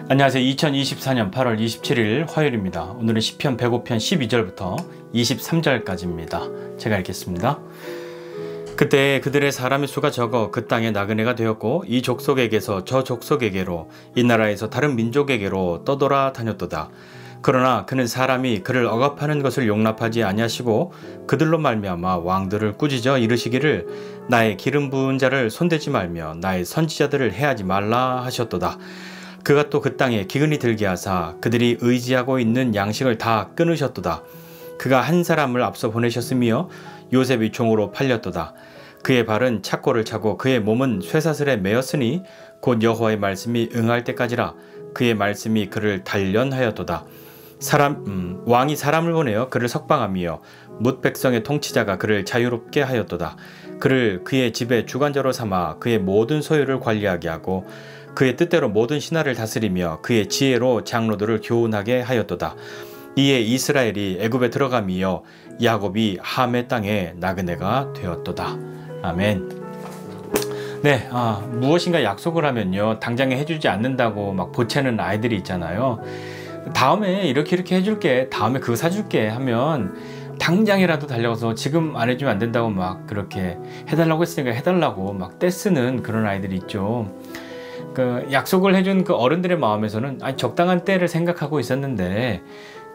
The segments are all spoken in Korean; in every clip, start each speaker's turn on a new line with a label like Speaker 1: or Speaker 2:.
Speaker 1: 안녕하세요. 2024년 8월 27일 화요일입니다. 오늘은 시편 105편 12절부터 23절까지입니다. 제가 읽겠습니다. 그때 그들의 사람의 수가 적어 그 땅에 나그네가 되었고 이 족속에게서 저 족속에게로 이 나라에서 다른 민족에게로 떠돌아 다녔도다. 그러나 그는 사람이 그를 억압하는 것을 용납하지 아니하시고 그들로 말미암아 왕들을 꾸짖어 이르시기를 나의 기름 부은 자를 손대지 말며 나의 선지자들을 해하지 말라 하셨도다. 그가 또 그 땅에 기근이 들게 하사 그들이 의지하고 있는 양식을 다 끊으셨도다. 그가 한 사람을 앞서 보내셨으며 요셉이 종으로 팔렸도다. 그의 발은 착고를 차고 그의 몸은 쇠사슬에 매였으니 곧 여호와의 말씀이 응할 때까지라. 그의 말씀이 그를 단련하였도다. 왕이 사람을 보내어 그를 석방하며 뭇 백성의 통치자가 그를 자유롭게 하였도다. 그를 그의 집의 주관자로 삼아 그의 모든 소유를 관리하게 하고 그의 뜻대로 모든 신하를 다스리며 그의 지혜로 장로들을 교훈하게 하였도다. 이에 이스라엘이 애굽에 들어가며 야곱이 함의 땅에 나그네가 되었도다. 아멘. 네, 무엇인가 약속을 하면요 당장에 해주지 않는다고 막 보채는 아이들이 있잖아요. 다음에 이렇게 해줄게, 다음에 그거 사줄게 하면 당장이라도 달려가서 지금 안 해주면 안 된다고 막 그렇게 해달라고 했으니까 해달라고 막 떼쓰는 그런 아이들이 있죠. 그 약속을 해준 그 어른들의 마음에서는 적당한 때를 생각하고 있었는데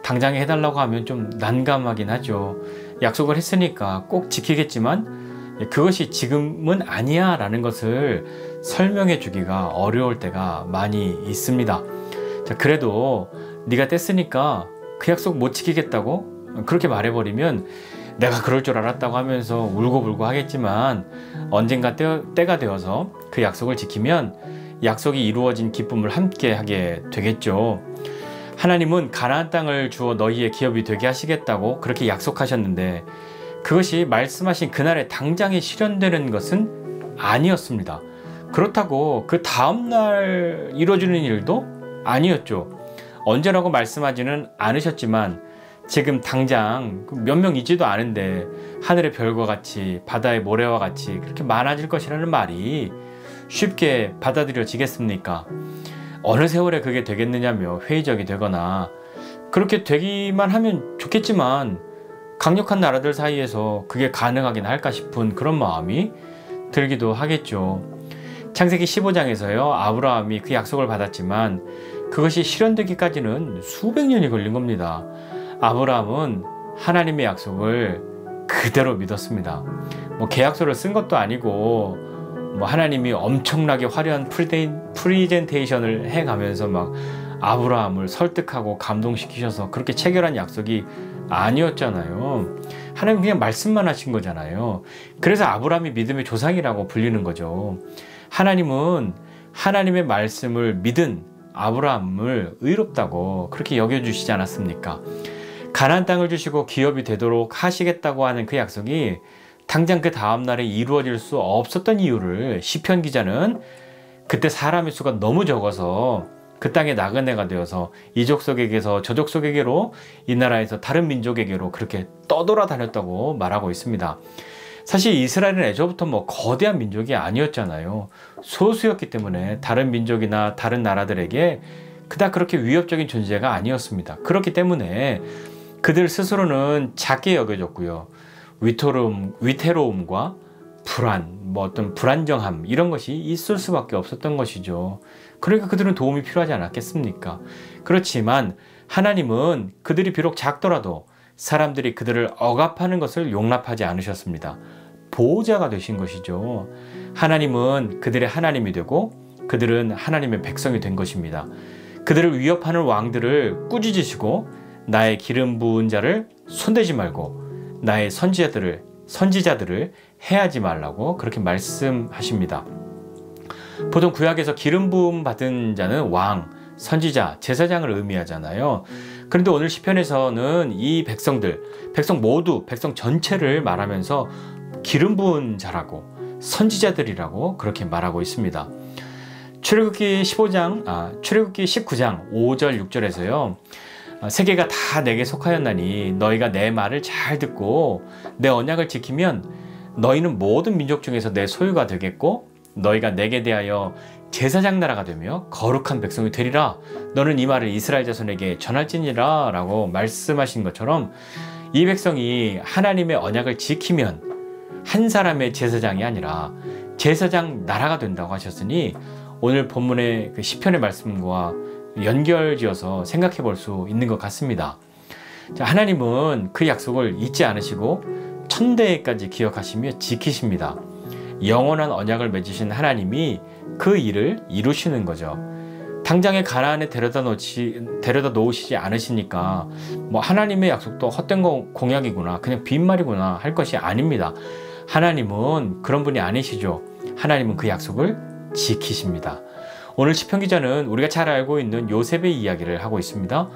Speaker 1: 당장에 해달라고 하면 좀 난감하긴 하죠. 약속을 했으니까 꼭 지키겠지만 그것이 지금은 아니야 라는 것을 설명해 주기가 어려울 때가 많이 있습니다. 자, 그래도 네가 뗐으니까 그 약속 못 지키겠다고 그렇게 말해버리면 내가 그럴 줄 알았다고 하면서 울고불고 하겠지만 언젠가 때가 되어서 그 약속을 지키면 약속이 이루어진 기쁨을 함께 하게 되겠죠. 하나님은 가나안 땅을 주어 너희의 기업이 되게 하시겠다고 그렇게 약속하셨는데 그것이 말씀하신 그날에 당장에 실현되는 것은 아니었습니다. 그렇다고 그 다음날 이루어지는 일도 아니었죠. 언제라고 말씀하지는 않으셨지만 지금 당장 몇 명이지도 않은데 하늘의 별과 같이 바다의 모래와 같이 그렇게 많아질 것이라는 말이 쉽게 받아들여지겠습니까? 어느 세월에 그게 되겠느냐며 회의적이 되거나 그렇게 되기만 하면 좋겠지만 강력한 나라들 사이에서 그게 가능하긴 할까 싶은 그런 마음이 들기도 하겠죠. 창세기 15장에서요 아브라함이 그 약속을 받았지만 그것이 실현되기까지는 수백 년이 걸린 겁니다. 아브라함은 하나님의 약속을 그대로 믿었습니다. 뭐 계약서를 쓴 것도 아니고 뭐 하나님이 엄청나게 화려한 프리젠테이션을 해가면서 막 아브라함을 설득하고 감동시키셔서 그렇게 체결한 약속이 아니었잖아요. 하나님 그냥 말씀만 하신 거잖아요. 그래서 아브라함이 믿음의 조상이라고 불리는 거죠. 하나님은 하나님의 말씀을 믿은 아브라함을 의롭다고 그렇게 여겨주시지 않았습니까? 가나안 땅을 주시고 기업이 되도록 하시겠다고 하는 그 약속이 당장 그 다음날에 이루어질 수 없었던 이유를 시편 기자는 그때 사람의 수가 너무 적어서 그 땅에 나그네가 되어서 이 족속에게서 저 족속에게로 이 나라에서 다른 민족에게로 그렇게 떠돌아 다녔다고 말하고 있습니다. 사실 이스라엘은 애초부터 뭐 거대한 민족이 아니었잖아요. 소수였기 때문에 다른 민족이나 다른 나라들에게 그닥 그렇게 위협적인 존재가 아니었습니다. 그렇기 때문에 그들 스스로는 작게 여겨졌고요. 위태로움과 불안, 뭐 어떤 불안정함 이런 것이 있을 수밖에 없었던 것이죠. 그러니까 그들은 도움이 필요하지 않았겠습니까? 그렇지만 하나님은 그들이 비록 작더라도 사람들이 그들을 억압하는 것을 용납하지 않으셨습니다. 보호자가 되신 것이죠. 하나님은 그들의 하나님이 되고 그들은 하나님의 백성이 된 것입니다. 그들을 위협하는 왕들을 꾸짖으시고 나의 기름 부은 자를 손대지 말고 나의 선지자들을 해하지 말라고 그렇게 말씀하십니다. 보통 구약에서 기름 부음 받은 자는 왕, 선지자, 제사장을 의미하잖아요. 그런데 오늘 시편에서는 이 백성 전체를 말하면서 기름 부은 자라고 선지자들이라고 그렇게 말하고 있습니다. 출애굽기 19장 5절 6절에서요. 세계가 다 내게 속하였나니 너희가 내 말을 잘 듣고 내 언약을 지키면 너희는 모든 민족 중에서 내 소유가 되겠고 너희가 내게 대하여 제사장 나라가 되며 거룩한 백성이 되리라. 너는 이 말을 이스라엘 자손에게 전할지니라 라고 말씀하신 것처럼 이 백성이 하나님의 언약을 지키면 한 사람의 제사장이 아니라 제사장 나라가 된다고 하셨으니 오늘 본문의 그 시편의 말씀과 연결지어서 생각해 볼 수 있는 것 같습니다. 자, 하나님은 그 약속을 잊지 않으시고 천대까지 기억하시며 지키십니다. 영원한 언약을 맺으신 하나님이 그 일을 이루시는 거죠. 당장에 가나안에 데려다 놓으시지 않으시니까 뭐 하나님의 약속도 헛된 공약이구나, 그냥 빈말이구나 할 것이 아닙니다. 하나님은 그런 분이 아니시죠. 하나님은 그 약속을 지키십니다. 오늘 시편 기자는 우리가 잘 알고 있는 요셉의 이야기를 하고 있습니다.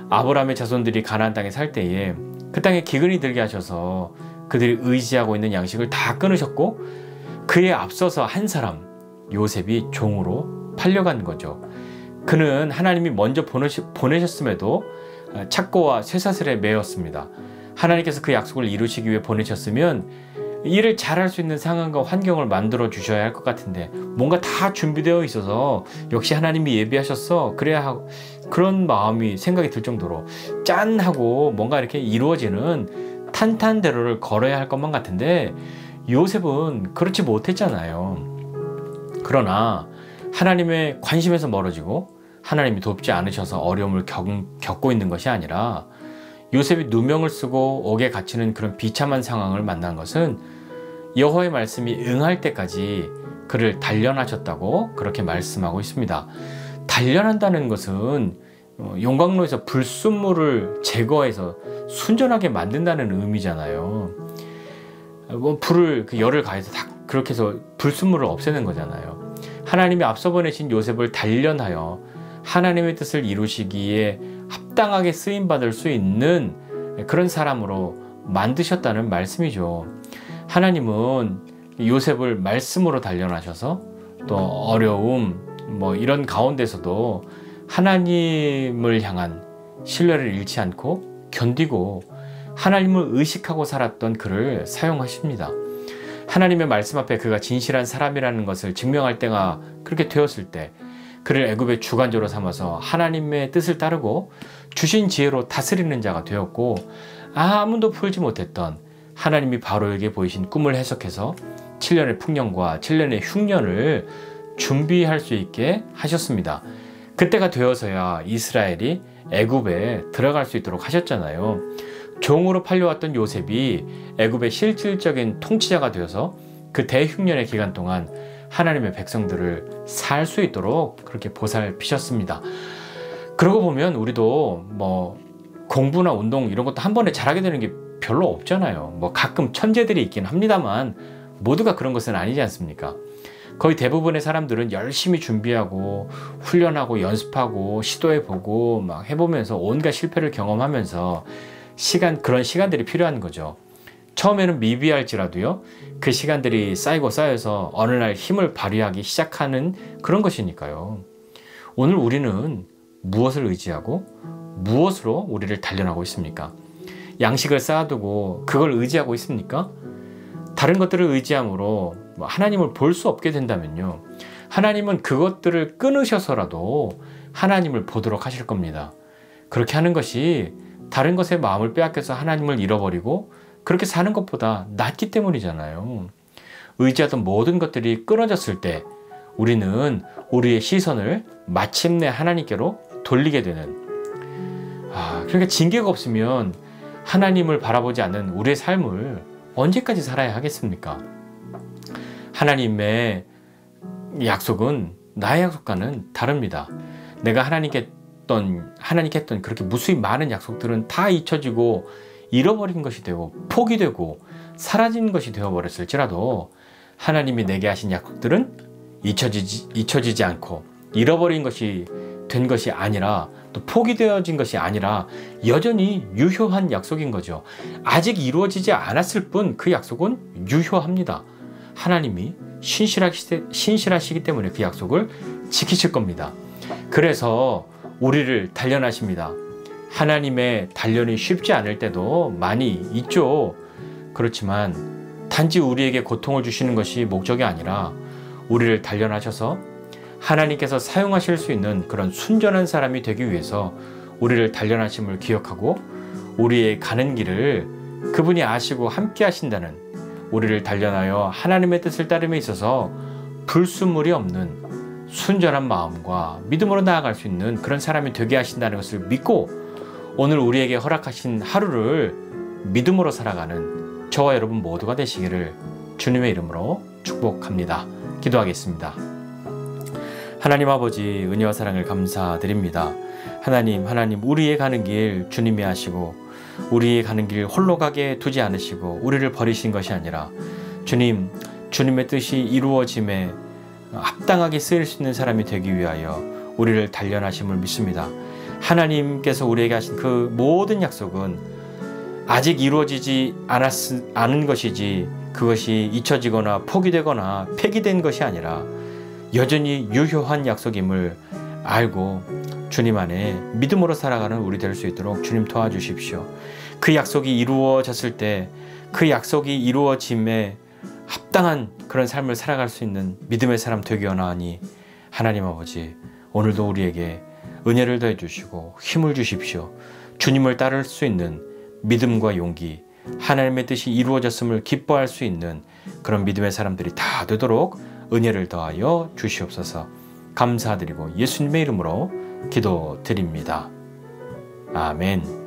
Speaker 1: 아브라함의 자손들이 가나안 땅에 살 때에 그 땅에 기근이 들게 하셔서 그들이 의지하고 있는 양식을 다 끊으셨고 그에 앞서서 한 사람 요셉이 종으로 팔려간 거죠. 그는 하나님이 먼저 보내셨음에도 착고와 쇠사슬에 매였습니다. 하나님께서 그 약속을 이루시기 위해 보내셨으면 일을 잘할 수 있는 상황과 환경을 만들어 주셔야 할 것 같은데 뭔가 다 준비되어 있어서 역시 하나님이 예비하셨어 그래야 그런 마음이 생각이 들 정도로 짠 하고 뭔가 이렇게 이루어지는 탄탄대로를 걸어야 할 것만 같은데 요셉은 그렇지 못했잖아요. 그러나 하나님의 관심에서 멀어지고 하나님이 돕지 않으셔서 어려움을 겪고 있는 것이 아니라 요셉이 누명을 쓰고 옥에 갇히는 그런 비참한 상황을 만난 것은 여호와의 말씀이 응할 때까지 그를 단련하셨다고 그렇게 말씀하고 있습니다. 단련한다는 것은 용광로에서 불순물을 제거해서 순전하게 만든다는 의미잖아요. 불을 열을 가해서 다 그렇게 해서 불순물을 없애는 거잖아요. 하나님이 앞서 보내신 요셉을 단련하여 하나님의 뜻을 이루시기에 합당하게 쓰임받을 수 있는 그런 사람으로 만드셨다는 말씀이죠. 하나님은 요셉을 말씀으로 단련하셔서 또 어려움 이런 가운데서도 하나님을 향한 신뢰를 잃지 않고 견디고 하나님을 의식하고 살았던 그를 사용하십니다. 하나님의 말씀 앞에 그가 진실한 사람이라는 것을 증명할 때가 그렇게 되었을 때 그를 애굽의 주관자로 삼아서 하나님의 뜻을 따르고 주신 지혜로 다스리는 자가 되었고 아무도 풀지 못했던 하나님이 바로에게 보이신 꿈을 해석해서 7년의 풍년과 7년의 흉년을 준비할 수 있게 하셨습니다. 그때가 되어서야 이스라엘이 애굽에 들어갈 수 있도록 하셨잖아요. 종으로 팔려왔던 요셉이 애굽의 실질적인 통치자가 되어서 그 대흉년의 기간 동안 하나님의 백성들을 살 수 있도록 그렇게 보살피셨습니다. 그러고 보면 우리도 공부나 운동 이런 것도 한 번에 잘하게 되는 게 별로 없잖아요. 가끔 천재들이 있긴 합니다만 모두가 그런 것은 아니지 않습니까? 거의 대부분의 사람들은 열심히 준비하고 훈련하고 연습하고 시도해보고 막 해보면서 온갖 실패를 경험하면서 그런 시간들이 필요한 거죠. 처음에는 미비할지라도요, 그 시간들이 쌓여서 어느 날 힘을 발휘하기 시작하는 그런 것이니까요. 오늘 우리는 무엇을 의지하고 무엇으로 우리를 단련하고 있습니까? 양식을 쌓아두고 그걸 의지하고 있습니까? 다른 것들을 의지함으로 하나님을 볼 수 없게 된다면요, 하나님은 그것들을 끊으셔서라도 하나님을 보도록 하실 겁니다. 그렇게 하는 것이 다른 것에 마음을 빼앗겨서 하나님을 잃어버리고 그렇게 사는 것보다 낫기 때문이잖아요. 의지하던 모든 것들이 끊어졌을 때 우리는 우리의 시선을 마침내 하나님께로 돌리게 되는, 그러니까 징계가 없으면 하나님을 바라보지 않는 우리의 삶을 언제까지 살아야 하겠습니까? 하나님의 약속은 나의 약속과는 다릅니다. 내가 하나님께 했던 그렇게 무수히 많은 약속들은 다 잊혀지고 잃어버린 것이 되고 포기되고 사라진 것이 되어버렸을지라도 하나님이 내게 하신 약속들은 잊혀지지 않고 잃어버린 것이 된 것이 아니라 또 포기되어진 것이 아니라 여전히 유효한 약속인 거죠. 아직 이루어지지 않았을 뿐 그 약속은 유효합니다. 하나님이 신실하시기 때문에 그 약속을 지키실 겁니다. 그래서 우리를 단련하십니다. 하나님의 단련이 쉽지 않을 때도 많이 있죠. 그렇지만 단지 우리에게 고통을 주시는 것이 목적이 아니라 우리를 단련하셔서 하나님께서 사용하실 수 있는 그런 순전한 사람이 되기 위해서 우리를 단련하심을 기억하고 우리의 가는 길을 그분이 아시고 함께 하신다는, 우리를 단련하여 하나님의 뜻을 따름에 있어서 불순물이 없는 순전한 마음과 믿음으로 나아갈 수 있는 그런 사람이 되게 하신다는 것을 믿고 오늘 우리에게 허락하신 하루를 믿음으로 살아가는 저와 여러분 모두가 되시기를 주님의 이름으로 축복합니다. 기도하겠습니다. 하나님 아버지, 은혜와 사랑을 감사드립니다. 하나님 우리의 가는 길 주님이 하시고 우리의 가는 길 홀로 가게 두지 않으시고 우리를 버리신 것이 아니라 주님의 뜻이 이루어짐에 합당하게 쓰일 수 있는 사람이 되기 위하여 우리를 단련하심을 믿습니다. 하나님께서 우리에게 하신 그 모든 약속은 아직 이루어지지 않은 것이지 그것이 잊혀지거나 포기되거나 폐기된 것이 아니라 여전히 유효한 약속임을 알고 주님 안에 믿음으로 살아가는 우리 될 수 있도록 주님 도와주십시오. 그 약속이 이루어졌을 때 그 약속이 이루어짐에 합당한 그런 삶을 살아갈 수 있는 믿음의 사람 되기 원하니 하나님 아버지, 오늘도 우리에게 은혜를 더해 주시고 힘을 주십시오. 주님을 따를 수 있는 믿음과 용기, 하나님의 뜻이 이루어졌음을 기뻐할 수 있는 그런 믿음의 사람들이 다 되도록 은혜를 더하여 주시옵소서. 감사드리고 예수님의 이름으로 기도드립니다. 아멘.